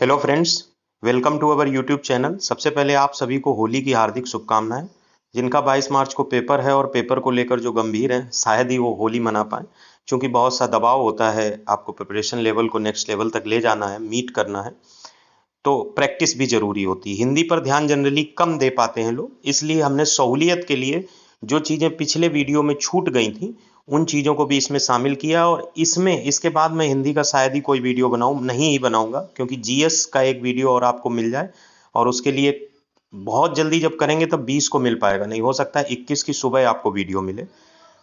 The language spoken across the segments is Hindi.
Hello friends, welcome to our YouTube channel. सबसे पहले आप सभी को होली की हार्दिक शुभकामनाएं। जिनका 22 मार्च को पेपर है और पेपर को लेकर जो गंभीर हैं, शायद ही वो होली मना पाएं, क्योंकि बहुत सा दबाव होता है। आपको प्रिपरेशन लेवल को नेक्स्ट लेवल तक ले जाना है, मीट करना है, तो प्रैक्टिस भी जरूरी होती है। हिंदी पर ध्यान जनरली कम दे पाते हैं लोग, इसलिए हमने सहूलियत के लिए जो चीज़ें पिछले वीडियो में छूट गई थी उन चीज़ों को भी इसमें शामिल किया। और इसमें इसके बाद मैं हिंदी का शायद ही कोई वीडियो बनाऊं, नहीं ही बनाऊंगा, क्योंकि जीएस का एक वीडियो और आपको मिल जाए, और उसके लिए बहुत जल्दी जब करेंगे तब 20 को मिल पाएगा, नहीं हो सकता है 21 की सुबह आपको वीडियो मिले।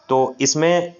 तो इसमें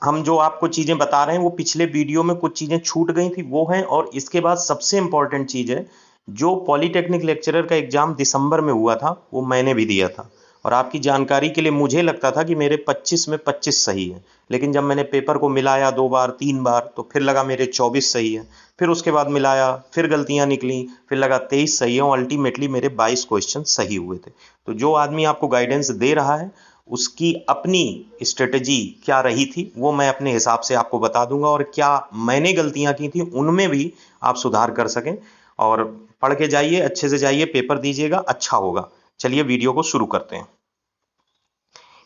हम जो आपको चीज़ें बता रहे हैं वो पिछले वीडियो में कुछ चीज़ें छूट गई थी, वो हैं। और इसके बाद सबसे इंपॉर्टेंट चीज़ है, जो पॉलिटेक्निक लेक्चरर का एग्ज़ाम दिसंबर में हुआ था वो मैंने भी दिया था। और आपकी जानकारी के लिए, मुझे लगता था कि मेरे 25 में 25 सही है, लेकिन जब मैंने पेपर को मिलाया 2 बार 3 बार तो फिर लगा मेरे 24 सही है। फिर उसके बाद मिलाया, फिर गलतियां निकली, फिर लगा 23 सही है, और अल्टीमेटली मेरे 22 क्वेश्चन सही हुए थे। तो जो आदमी आपको गाइडेंस दे रहा है उसकी अपनी स्ट्रेटजी क्या रही थी वो मैं अपने हिसाब से आपको बता दूंगा, और क्या मैंने गलतियां की थी उनमें भी आप सुधार कर सकें। और पढ़ के जाइए, अच्छे से जाइए, पेपर दीजिएगा, अच्छा होगा। चलिए वीडियो को शुरू करते हैं।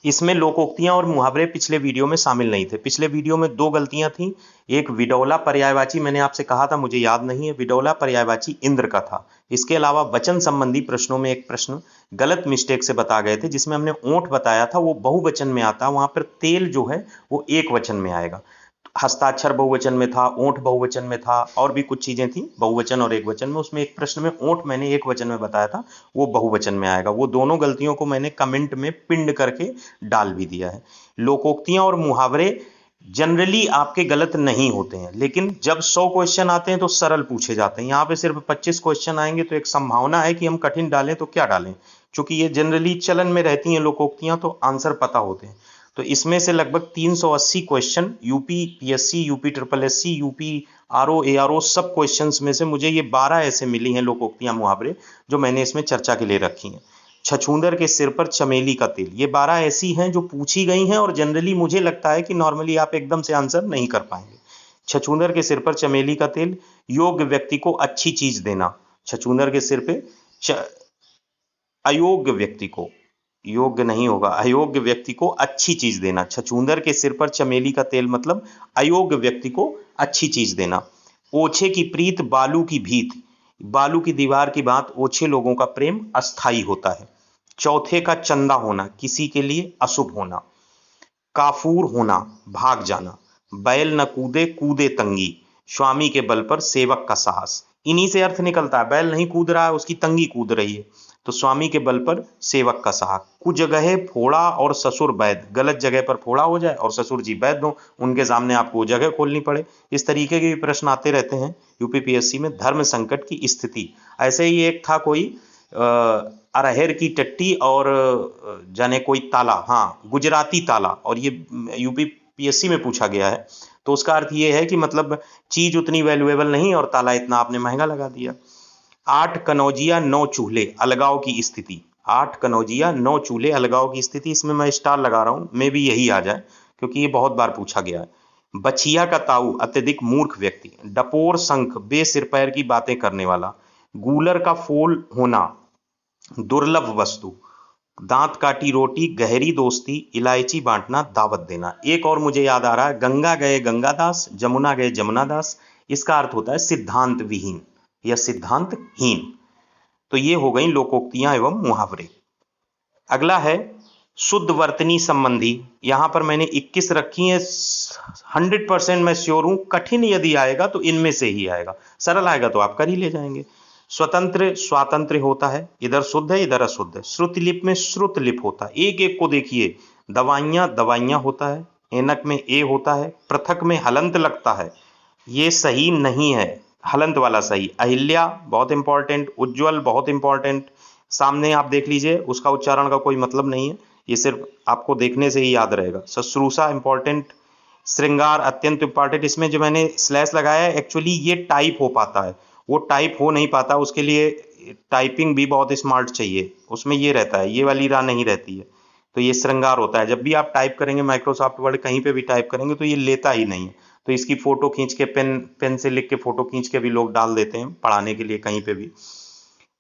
इसमें लोकोक्तियां और मुहावरे पिछले वीडियो में शामिल नहीं थे। पिछले वीडियो में 2 गलतियां थी। एक विडौला पर्यायवाची मैंने आपसे कहा था, मुझे याद नहीं है, विडौला पर्यायवाची इंद्र का था। इसके अलावा वचन संबंधी प्रश्नों में एक प्रश्न गलत मिस्टेक से बता गए थे, जिसमें हमने ऊंट बताया था, वो बहुवचन में आता, वहां पर तेल जो है वो एक वचन में आएगा। हस्ताक्षर बहुवचन में था, ऊंट बहुवचन में था, और भी कुछ चीजें थी बहुवचन और एक वचन में। उसमें एक प्रश्न में ऊंट मैंने एक वचन में बताया था, वो बहुवचन में आएगा। वो दोनों गलतियों को मैंने कमेंट में पिंड करके डाल भी दिया है। लोकोक्तियां और मुहावरे जनरली आपके गलत नहीं होते हैं, लेकिन जब 100 क्वेश्चन आते हैं तो सरल पूछे जाते हैं। यहाँ पे सिर्फ 25 क्वेश्चन आएंगे, तो एक संभावना है कि हम कठिन डालें, तो क्या डालें, क्योंकि ये जनरली चलन में रहती हैं लोकोक्तियां, तो आंसर पता होते हैं। तो इसमें से लगभग 380 question UP PSC, UP triple SC, UP RO ARO सब क्वेश्चंस में से मुझे ये 12 ऐसे मिली हैं लोकोक्तियां मुहावरे, जो मैंने इसमें चर्चा के लिए रखी हैं। छछूंदर के सिर पर चमेली का तेल, ये 12 ऐसी हैं जो पूछी गई हैं, और जनरली मुझे लगता है कि नॉर्मली आप एकदम से आंसर नहीं कर पाएंगे। छछूंदर के सिर पर चमेली का तेल, योग्य व्यक्ति को अच्छी चीज देना। छछूंदर के सिर पे अयोग्य व्यक्ति को, योग्य नहीं होगा, अयोग्य व्यक्ति को अच्छी चीज देना। छछूंदर के सिर पर चमेली का तेल मतलब अयोग्य व्यक्ति को अच्छी चीज देना। ओछे की प्रीत बालू की भीत, बालू की दीवार की बात, ओछे लोगों का प्रेम अस्थाई होता है। चौथे का चंदा होना, किसी के लिए अशुभ होना। काफूर होना, भाग जाना। बैल न कूदे कूदे तंगी, स्वामी के बल पर सेवक का साहस। इन्हीं से अर्थ निकलता है, बैल नहीं कूद रहा है, उसकी तंगी कूद रही है, तो स्वामी के बल पर सेवक का साहस। कुजगहे फोड़ा और ससुर वैद, गलत जगह पर फोड़ा हो जाए और ससुर जी वैद हो, उनके सामने आपको वो जगह खोलनी पड़े। इस तरीके के भी प्रश्न आते रहते हैं यूपीपीएससी में। धर्म संकट की स्थिति, ऐसे ही एक था कोई अरहर की टट्टी और जाने कोई ताला, हाँ गुजराती ताला, और ये यूपीपीएससी में पूछा गया है। तो उसका अर्थ ये है कि मतलब चीज उतनी वैल्यूएबल नहीं और ताला इतना आपने महंगा लगा दिया। 8 कनौजिया 9 चूल्हे, अलगाव की स्थिति। 8 कनौजिया 9 चूल्हे, अलगाव की स्थिति, इसमें मैं स्टार लगा रहा हूं, मे भी यही आ जाए, क्योंकि ये बहुत बार पूछा गया है। बछिया का ताऊ, अत्यधिक मूर्ख व्यक्ति। डपोर शंख, बेसिर पैर की बातें करने वाला। गूलर का फोल होना, दुर्लभ वस्तु। दांत काटी रोटी, गहरी दोस्ती, इलायची बांटना, दावत देना। एक और मुझे याद आ रहा है, गंगा गए गंगादास, जमुना गए जमुनादास। इसका अर्थ होता है सिद्धांत विहीन या सिद्धांतहीन। तो ये हो गई लोकोक्तियां एवं मुहावरे। अगला है शुद्ध वर्तनी संबंधी। यहां पर मैंने 21 रखी है। 100% मैं श्योर हूं, कठिन यदि आएगा तो इनमें से ही आएगा, सरल आएगा तो आप कर ही ले जाएंगे। स्वतंत्र स्वातंत्र होता है, इधर शुद्ध है इधर अशुद्ध है। श्रुतलिप में श्रुतलिप होता है, एक एक को देखिए। दवाइयां दवाइयां होता है, एनक में ए होता है। पृथक में हलंत लगता है, ये सही नहीं है, हलंत वाला सही। अहिल्या बहुत इंपॉर्टेंट, उज्ज्वल बहुत इंपॉर्टेंट। सामने आप देख लीजिए, उसका उच्चारण का कोई मतलब नहीं है, ये सिर्फ आपको देखने से ही याद रहेगा। शुश्रूषा इंपॉर्टेंट। श्रृंगार अत्यंत इंपॉर्टेंट। इसमें जो मैंने स्लैश लगाया है, एक्चुअली ये टाइप हो पाता है, वो टाइप हो नहीं पाता, उसके लिए टाइपिंग भी बहुत स्मार्ट चाहिए। उसमें ये रहता है, ये वाली राह नहीं रहती है, तो ये श्रृंगार होता है। जब भी आप टाइप करेंगे माइक्रोसॉफ्ट वर्ड कहीं पे भी टाइप करेंगे तो ये लेता ही नहीं है, तो इसकी फोटो खींच के पेन से लिख के फोटो खींच के भी लोग डाल देते हैं पढ़ाने के लिए कहीं पे भी।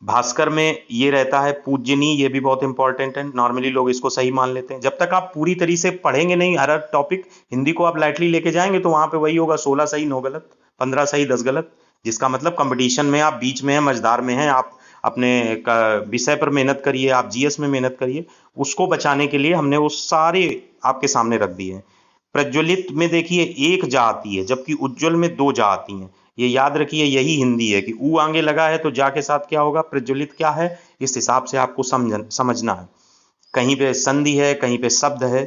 भास्कर में ये रहता है पूजनी, ये भी बहुत इंपॉर्टेंट है, नॉर्मली लोग इसको सही मान लेते हैं। जब तक आप पूरी तरीके से पढ़ेंगे नहीं हर टॉपिक, हिंदी को आप लाइटली लेके जाएंगे तो वहां पे वही होगा 16 सही 9 गलत, 15 सही 10 गलत, जिसका मतलब कंपटीशन में आप बीच में हैं, मझदार में हैं, आप अपने विषय पर मेहनत करिए, आप जीएस में मेहनत करिए। उसको बचाने के लिए हमने वो सारे आपके सामने रख दिए हैं। प्रज्वलित में देखिए एक जा आती है, जबकि उज्ज्वल में 2 जा आती हैं। ये याद रखिए, यही हिंदी है कि ऊ आगे लगा है तो जा के साथ क्या होगा, प्रज्वलित क्या है, इस हिसाब से आपको समझना है। कहीं पे संधि है, कहीं पे शब्द है।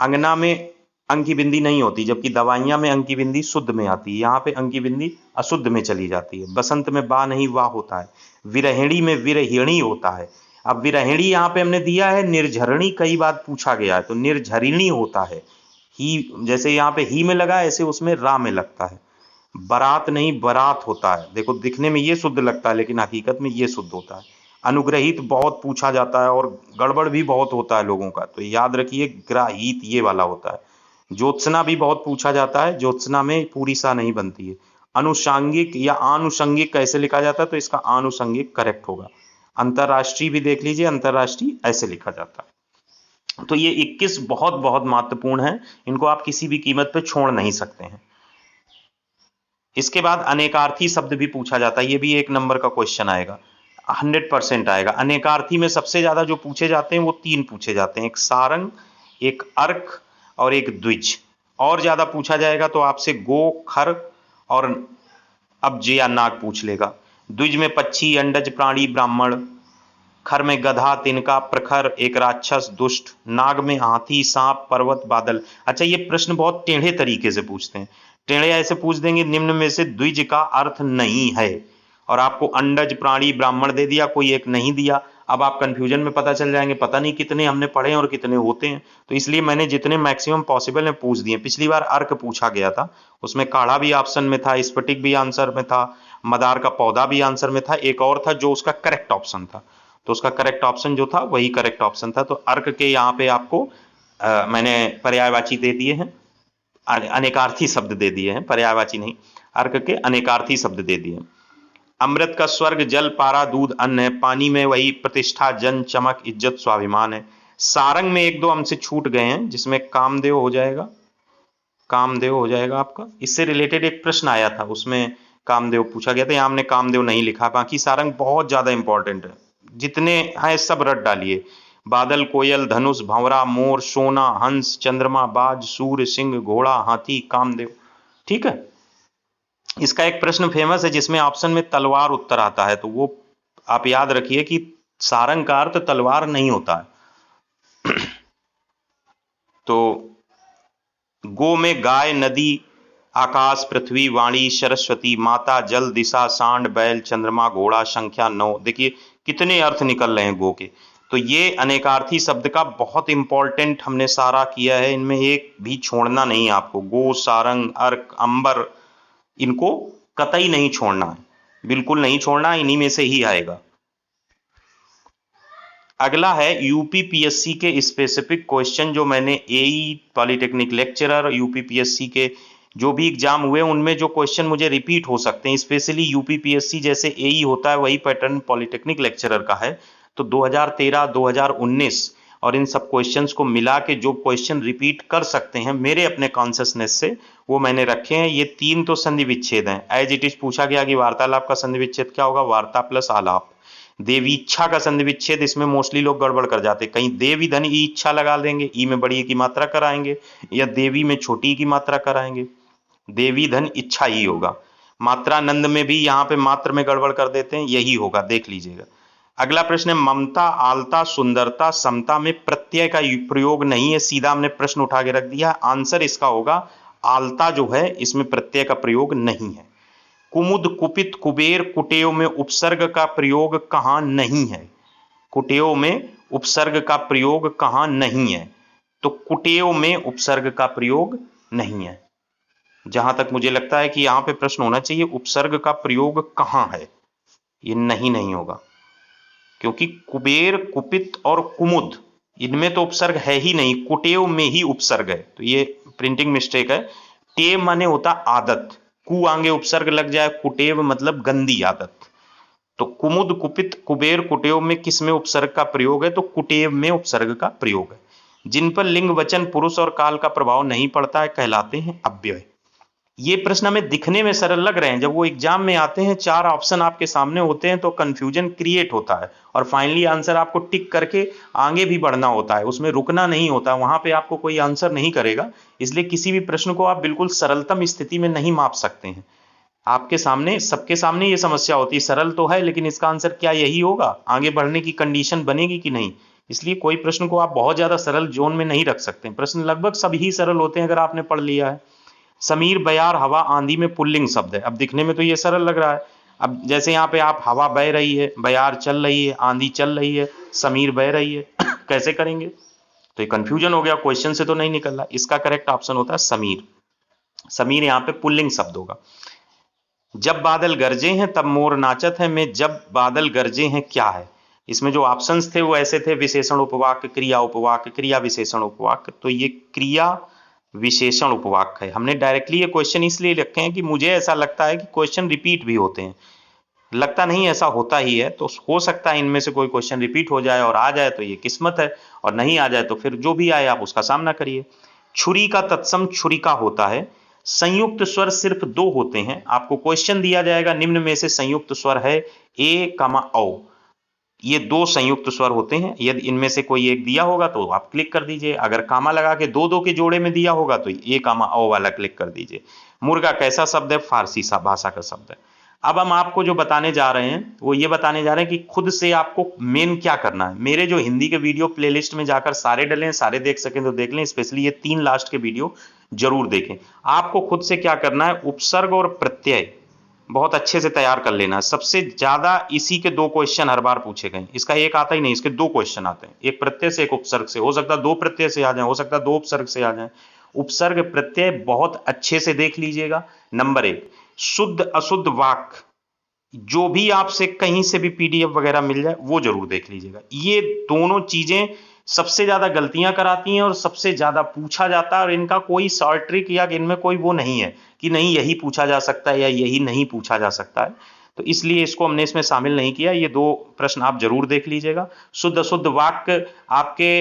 अंगना में अंकी बिंदी नहीं होती, जबकि दवाइयां में अंकी बिंदी शुद्ध में आती है, यहाँ पे अंकी बिंदी अशुद्ध में चली जाती है। बसंत में बा नहीं वाह होता है। विरहिणी में विरहिणी होता है। अब विरहिणी यहाँ पे हमने दिया है, निर्झरणी कई बार पूछा गया है तो निर्झरिणी होता है। ही जैसे यहाँ पे ही में लगा ऐसे उसमें रा में लगता है। बारात नहीं बरात होता है, देखो दिखने में ये शुद्ध लगता है लेकिन हकीकत में ये शुद्ध होता है। अनुग्रहित बहुत पूछा जाता है और गड़बड़ भी बहुत होता है लोगों का, तो याद रखिए ग्राहित ये वाला होता है। ज्योत्सना भी बहुत पूछा जाता है, ज्योत्सना में पूरी सा नहीं बनती है। अनुषांगिक या आनुषंगिक कैसे लिखा जाता है, तो इसका आनुषंगिक करेक्ट होगा। अंतरराष्ट्रीय भी देख लीजिए, अंतरराष्ट्रीय ऐसे लिखा जाता है। तो ये 21 बहुत बहुत महत्वपूर्ण है, इनको आप किसी भी कीमत पे छोड़ नहीं सकते हैं। इसके बाद अनेकार्थी शब्द भी पूछा जाता है, ये भी 1 नंबर का क्वेश्चन आएगा, 100% आएगा। अनेकार्थी में सबसे ज्यादा जो पूछे जाते हैं वो 3 पूछे जाते हैं, एक सारंग, एक अर्क और एक द्विज। और ज्यादा पूछा जाएगा तो आपसे गो, खर और अब्ज या नाग पूछ लेगा। द्विज में पक्षी, अंडज, प्राणी, ब्राह्मण। खर में गधा, तिनका, प्रखर, एक राक्षस, दुष्ट। नाग में हाथी, सांप, पर्वत, बादल। अच्छा, ये प्रश्न बहुत टेढ़े तरीके से पूछते हैं। टेढ़े ऐसे पूछ देंगे, निम्न में से द्विज का अर्थ नहीं है, और आपको अंडज, प्राणी, ब्राह्मण दे दिया, कोई एक नहीं दिया। अब आप कंफ्यूजन में पता चल जाएंगे, पता नहीं कितने हमने पढ़े हैं और कितने होते हैं। तो इसलिए मैंने जितने मैक्सिमम पॉसिबल है पूछ दिए। पिछली बार अर्क पूछा गया था, उसमें काढ़ा भी ऑप्शन में था, स्फटिक भी आंसर में था, मदार का पौधा भी आंसर में था, एक और था जो उसका करेक्ट ऑप्शन था। तो उसका करेक्ट ऑप्शन जो था वही करेक्ट ऑप्शन था। तो अर्क के यहाँ पे आपको मैंने पर्यायवाची दे दिए हैं, अनेकार्थी शब्द दे दिए हैं, पर्यायवाची नहीं, अर्क के अनेकार्थी शब्द दे दिए। अमृत का स्वर्ग जल, पारा, दूध, अन्न है। पानी में वही प्रतिष्ठा, जन, चमक, इज्जत, स्वाभिमान है। सारंग में 1-2 हमसे छूट गए हैं, जिसमें कामदेव हो जाएगा, कामदेव हो जाएगा आपका। इससे रिलेटेड एक प्रश्न आया था, उसमें कामदेव पूछा गया था, यहां हमने कामदेव नहीं लिखा। बाकी सारंग बहुत ज्यादा इंपॉर्टेंट है, जितने हैं सब रट डालिए। बादल, कोयल, धनुष, भंवरा, मोर, सोना, हंस, चंद्रमा, बाज, सूर्य, सिंह, घोड़ा, हाथी, कामदेव। ठीक है। इसका एक प्रश्न फेमस है जिसमें ऑप्शन में तलवार उत्तर आता है, तो वो आप याद रखिए कि सारंग का अर्थ तलवार नहीं होता है। तो गो में गाय, नदी, आकाश, पृथ्वी, वाणी, सरस्वती, माता, जल, दिशा, सांड, बैल, चंद्रमा, घोड़ा, संख्या 9। देखिए कितने अर्थ निकल रहे हैं गो के। तो ये अनेकार्थी शब्द का बहुत इंपॉर्टेंट हमने सारा किया है, इनमें एक भी छोड़ना नहीं आपको। गो, सारंग, अर्क, अंबर, इनको कतई नहीं छोड़ना है, बिल्कुल नहीं छोड़ना, इन्हीं में से ही आएगा। अगला है यूपीपीएससी के स्पेसिफिक क्वेश्चन, जो मैंने एई, पॉलिटेक्निक लेक्चरर, यूपीपीएससी के जो भी एग्जाम हुए उनमें जो क्वेश्चन मुझे रिपीट हो सकते हैं, स्पेशली यूपीपीएससी जैसे एई होता है वही पैटर्न पॉलिटेक्निक लेक्चरर का है। तो 2013, 2019 और इन सब क्वेश्चंस को मिला के जो क्वेश्चन रिपीट कर सकते हैं मेरे अपने कॉन्शियसनेस से, वो मैंने रखे हैं। ये 3 तो संधि विच्छेद हैं। एज इट इज पूछा गया कि वार्तालाप का संधि विच्छेद क्या होगा, वार्ता प्लस आलाप। देवी इच्छा का संधि विच्छेद, इसमें मोस्टली लोग गड़बड़ कर जाते हैं, कहीं देवी धन ई इच्छा लगा देंगे, ई में बड़ी की मात्रा कराएंगे, या देवी में छोटी की मात्रा कराएंगे, देवी धन इच्छा ही होगा। मात्रानंद में भी यहाँ पे मात्र में गड़बड़ कर देते हैं, यही होगा, देख लीजिएगा। अगला प्रश्न है ममता, आलता, सुंदरता, समता में प्रत्यय का प्रयोग नहीं है, सीधा हमने प्रश्न उठा के रख दिया। आंसर इसका होगा आलता जो है, इसमें प्रत्यय का प्रयोग नहीं है। कुमुद, कुपित, कुबेर, कुटेव में उपसर्ग का प्रयोग कहां नहीं है? कुटेव में उपसर्ग का प्रयोग कहां नहीं है? तो कुटेव में उपसर्ग का प्रयोग नहीं है। जहां तक मुझे लगता है कि यहां पे प्रश्न होना चाहिए उपसर्ग का प्रयोग कहां है, ये नहीं होगा, क्योंकि कुबेर, कुपित और कुमुद इनमें तो उपसर्ग है ही नहीं, कुटेव में ही उपसर्ग है। तो ये प्रिंटिंग मिस्टेक है, टेव माने होता आदत, कु आगे उपसर्ग लग जाए, कुटेव मतलब गंदी आदत। तो कुमुद, कुपित, कुबेर, कुटेव में किस में उपसर्ग का प्रयोग है? तो कुटेव में उपसर्ग का प्रयोग है। जिन पर लिंग, वचन, पुरुष और काल का प्रभाव नहीं पड़ता है कहलाते हैं अव्यय। ये प्रश्न हमें दिखने में सरल लग रहे हैं, जब वो एग्जाम में आते हैं, 4 ऑप्शन आपके सामने होते हैं तो कंफ्यूजन क्रिएट होता है और फाइनली आंसर आपको टिक करके आगे भी बढ़ना होता है, उसमें रुकना नहीं होता, वहां पे आपको कोई आंसर नहीं करेगा। इसलिए किसी भी प्रश्न को आप बिल्कुल सरलतम स्थिति में नहीं माप सकते हैं। आपके सामने, सबके सामने ये समस्या होती है, सरल तो है लेकिन इसका आंसर क्या यही होगा? आगे बढ़ने की कंडीशन बनेगी कि नहीं? इसलिए कोई प्रश्न को आप बहुत ज्यादा सरल जोन में नहीं रख सकते। प्रश्न लगभग सभी सरल होते हैं अगर आपने पढ़ लिया है। समीर, बयार, हवा, आंधी में पुल्लिंग शब्द है। अब दिखने में तो ये सरल लग रहा है। अब जैसे यहाँ पे आप, हवा बह रही है, बयार चल रही है, आंधी चल रही है, समीर बह रही है कैसे करेंगे? तो ये कंफ्यूजन हो गया, क्वेश्चन से तो नहीं निकल रहा। इसका करेक्ट ऑप्शन होता है समीर। समीर यहाँ पे पुल्लिंग शब्द होगा। जब बादल गरजे हैं तब मोर नाचत है में जब बादल गरजे हैं क्या है? इसमें जो ऑप्शंस थे वो ऐसे थे, विशेषण उपवाक्य, क्रिया उपवाक्य, क्रिया विशेषण उपवाक्य। तो ये क्रिया विशेषण उपवाक्य है। हमने डायरेक्टली ये क्वेश्चन इसलिए रखे हैं कि मुझे ऐसा लगता है कि क्वेश्चन रिपीट भी होते हैं, लगता नहीं ऐसा होता ही है, तो हो सकता है इनमें से कोई क्वेश्चन रिपीट हो जाए और आ जाए तो ये किस्मत है, और नहीं आ जाए तो फिर जो भी आए आप उसका सामना करिए। छुरी का तत्सम छुरिका होता है। संयुक्त स्वर सिर्फ 2 होते हैं। आपको क्वेश्चन दिया जाएगा, निम्न में से संयुक्त स्वर है ए, औ। ये 2 संयुक्त स्वर होते हैं। यदि इनमें से कोई एक दिया होगा तो आप क्लिक कर दीजिए, अगर कामा लगा के 2-2 के जोड़े में दिया होगा तो ए, औ वाला क्लिक कर दीजिए। मुर्गा कैसा शब्द है? फारसी भाषा का शब्द है। अब हम आपको जो बताने जा रहे हैं वो ये बताने जा रहे हैं कि खुद से आपको मेन क्या करना है। मेरे जो हिंदी के वीडियो प्लेलिस्ट में जाकर सारे डले हैं, सारे देख सकें तो देख लें, स्पेशली ये 3 लास्ट के वीडियो जरूर देखें। आपको खुद से क्या करना है, उपसर्ग और प्रत्यय बहुत अच्छे से तैयार कर लेना है। सबसे ज्यादा इसी के 2 क्वेश्चन हर बार पूछे गए। इसका एक आता ही नहीं, इसके 2 क्वेश्चन आते हैं, एक प्रत्यय से एक उपसर्ग से। हो सकता है 2 प्रत्यय से आ जाए, हो सकता है 2 उपसर्ग से आ जाए। उपसर्ग प्रत्यय बहुत अच्छे से देख लीजिएगा। नंबर 1, शुद्ध अशुद्ध वाक्य जो भी आपसे कहीं से भी पीडीएफ वगैरह मिल जाए वो जरूर देख लीजिएगा। ये दोनों चीजें सबसे ज्यादा गलतियां कराती हैं और सबसे ज्यादा पूछा जाता है, और इनका कोई शॉर्ट ट्रिक या इनमें कोई वो नहीं है कि नहीं यही पूछा जा सकता है या यही नहीं पूछा जा सकता है, तो इसलिए इसको हमने इसमें शामिल नहीं किया। ये 2 प्रश्न आप जरूर देख लीजिएगा। शुद्ध अशुद्ध वाक्य आपके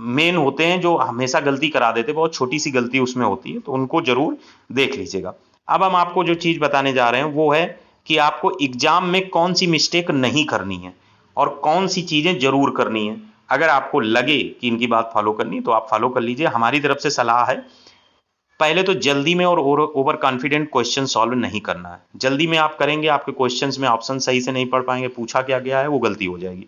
मेन होते हैं जो हमेशा गलती करा देते, बहुत छोटी सी गलती उसमें होती है, तो उनको जरूर देख लीजिएगा। अब हम आपको जो चीज बताने जा रहे हैं वो है कि आपको एग्जाम में कौन सी मिस्टेक नहीं करनी है और कौन सी चीजें जरूर करनी है। अगर आपको लगे कि इनकी बात फॉलो करनी तो आप फॉलो कर लीजिए। हमारी तरफ से सलाह है, पहले तो जल्दी में और ओवर कॉन्फिडेंट क्वेश्चन सॉल्व नहीं करना है। जल्दी में आप करेंगे, आपके क्वेश्चंस में ऑप्शन सही से नहीं पढ़ पाएंगे, पूछा क्या गया है वो गलती हो जाएगी।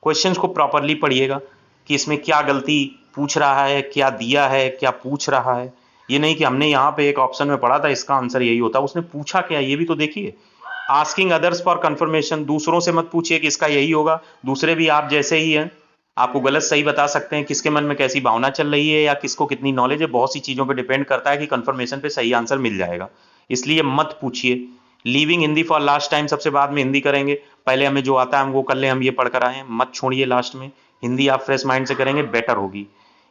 क्वेश्चंस को प्रॉपरली पढ़िएगा कि इसमें क्या गलती पूछ रहा है, क्या दिया है, क्या पूछ रहा है। ये नहीं कि हमने यहाँ पे एक ऑप्शन में पढ़ा था इसका आंसर यही होता, उसने पूछा क्या, ये भी तो देखिए। आस्किंग अदर्स फॉर कंफर्मेशन, दूसरों से मत पूछिए कि इसका यही होगा, दूसरे भी आप जैसे ही हैं, आपको गलत सही बता सकते हैं। किसके मन में कैसी भावना चल रही है या किसको कितनी नॉलेज है, बहुत सी चीजों पर डिपेंड करता है कि कंफर्मेशन पे सही आंसर मिल जाएगा, इसलिए मत पूछिए। Leaving Hindi for last time, सबसे बाद में हिंदी करेंगे, पहले हमें जो आता है हम वो कर ले, हम ये पढ़कर आए हैं, मत छोड़िए लास्ट में। हिंदी आप फ्रेश माइंड से करेंगे बेटर होगी।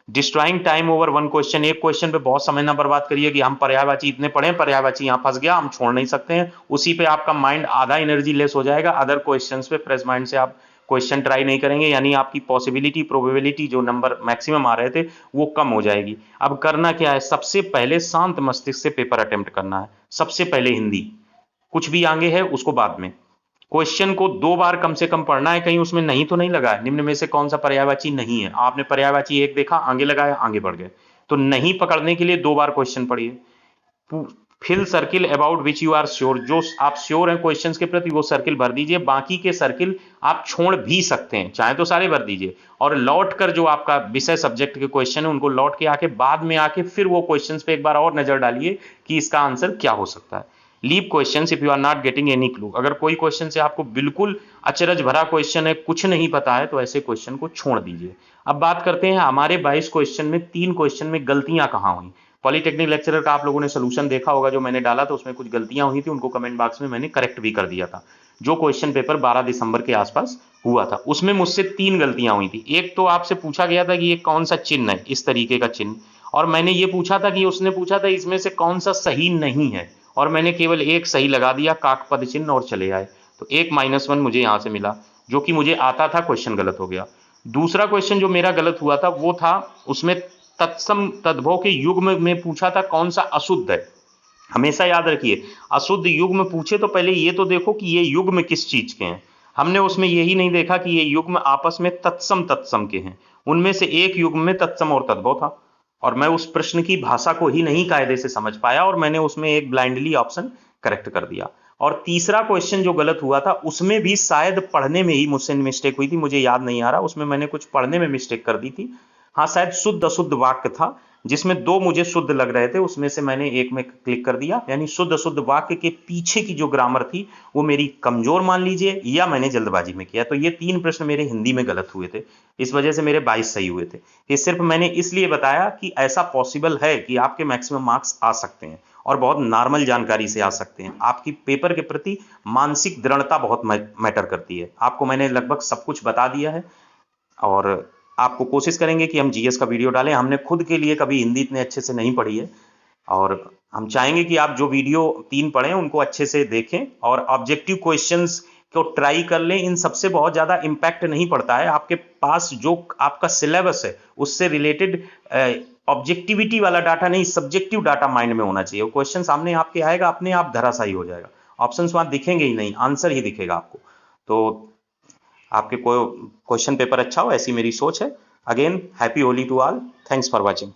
डिस्ट्रॉइंग टाइम ओवर 1 क्वेश्चन, एक क्वेश्चन पे बहुत समय ना बर्बाद करिए कि हम पर्यायवाची इतने पढ़े, पर्यायवाची यहाँ फंस गया, हम छोड़ नहीं सकते हैं, उसी पे आपका माइंड आधा एनर्जी लेस हो जाएगा। अदर क्वेश्चंस पे फ्रेश माइंड से आप क्वेश्चन ट्राई नहीं करेंगे, यानी आपकी पॉसिबिलिटी, प्रोबेबिलिटी जो नंबर मैक्सिमम आ रहे थे वो कम हो जाएगी। अब करना क्या है, सबसे पहले शांत मस्तिष्क से पेपर अटेम्प्ट करना है। सबसे पहले हिंदी, कुछ भी आगे है उसको बाद में। क्वेश्चन को 2 बार कम से कम पढ़ना है, कहीं उसमें नहीं तो नहीं लगा है निम्न में से कौन सा पर्यायवाची नहीं है। आपने पर्यायवाची एक देखा, आगे लगाया, आगे बढ़ गए, तो नहीं पकड़ने के लिए 2 बार क्वेश्चन पढ़िए। Fill circle about which you are sure, जो आप श्योर हैं क्वेश्चंस के प्रति वो सर्किल भर दीजिए। बाकी के सर्किल आप छोड़ भी सकते हैं, चाहे तो सारे भर दीजिए, और लौट कर जो आपका विषय सब्जेक्ट के क्वेश्चन है उनको लौट के आके बाद में आके फिर वो क्वेश्चंस पे एक बार और नजर डालिए कि इसका आंसर क्या हो सकता है। Leave questions if you are not getting any clue, अगर कोई क्वेश्चन से आपको बिल्कुल अचरज भरा क्वेश्चन है, कुछ नहीं पता है, तो ऐसे क्वेश्चन को छोड़ दीजिए। अब बात करते हैं हमारे 22 क्वेश्चन में 3 क्वेश्चन में गलतियां कहां हुई। पॉलिटेक्निक लेक्चरर का आप लोगों ने सोल्यूशन देखा होगा, जो मैंने डाला था उसमें कुछ गलतियां हुई थी, उनको कमेंट बॉक्स में मैंने करेक्ट भी कर दिया था। जो क्वेश्चन पेपर 12 दिसंबर के आसपास हुआ था उसमें मुझसे 3 गलतियां हुई थी। एक तो आपसे पूछा गया था कि ये कौन सा चिन्ह है, इस तरीके का चिन्ह, और मैंने ये पूछा था कि उसने पूछा था इसमें से कौन सा सही नहीं है, और मैंने केवल एक सही लगा दिया, काक पद चिन्ह, और चले आए। तो 1 - 1 मुझे यहाँ से मिला, जो कि मुझे आता था, क्वेश्चन गलत हो गया। दूसरा क्वेश्चन जो मेरा गलत हुआ था वो था, उसमें तत्सम तद्भव के युग्म में पूछा था कौन सा अशुद्ध है। हमेशा याद रखिए, अशुद्ध युग्म पूछे तो पहले ये तो देखो कि ये युग्म किस चीज के हैं। हमने उसमें यही नहीं देखा कि ये युग्म आपस में तत्सम तत्सम के हैं। उनमें से एक युग्म में तत्सम और तद्भव था, और मैं उस प्रश्न की भाषा को ही नहीं कायदे से समझ पाया, और मैंने उसमें एक ब्लाइंडली ऑप्शन करेक्ट कर दिया। और तीसरा क्वेश्चन जो गलत हुआ था उसमें भी शायद पढ़ने में ही मुझसे मिस्टेक हुई थी, मुझे याद नहीं आ रहा, उसमें मैंने कुछ पढ़ने में मिस्टेक कर दी थी। हाँ, शायद शुद्ध अशुद्ध वाक्य था, जिसमें 2 मुझे शुद्ध लग रहे थे, उसमें से मैंने एक में क्लिक कर दिया। यानी शुद्ध अशुद्ध वाक्य के पीछे की जो ग्रामर थी वो मेरी कमजोर मान लीजिए, या मैंने जल्दबाजी में किया। तो ये 3 प्रश्न मेरे हिंदी में गलत हुए थे, इस वजह से मेरे 22 सही हुए थे। ये सिर्फ मैंने इसलिए बताया कि ऐसा पॉसिबल है कि आपके मैक्सिमम मार्क्स आ सकते हैं, और बहुत नॉर्मल जानकारी से आ सकते हैं। आपकी पेपर के प्रति मानसिक दृढ़ता बहुत मैटर करती है। आपको मैंने लगभग सब कुछ बता दिया है, और आपको कोशिश करेंगे कि हम जीएस का वीडियो डालें। हमने खुद के लिए कभी हिंदी इतने अच्छे से नहीं पढ़ी है, और हम चाहेंगे कि आप जो वीडियो 3 पढ़ें उनको अच्छे से देखें, और ऑब्जेक्टिव क्वेश्चंस को ट्राई कर लें। इन सबसे बहुत ज़्यादा इम्पैक्ट नहीं पड़ता है, आपके पास जो आपका सिलेबस है उससे रिलेटेड ऑब्जेक्टिविटी वाला डाटा नहीं, सब्जेक्टिव डाटा माइंड में होना चाहिए। वो क्वेश्चन सामने आपके आएगा, अपने आप धराशायी हो जाएगा, ऑप्शंस वहाँ दिखेंगे ही नहीं, आंसर ही दिखेगा आपको। तो आपके कोई क्वेश्चन पेपर अच्छा हो, ऐसी मेरी सोच है। Again happy Holi to all, thanks for watching.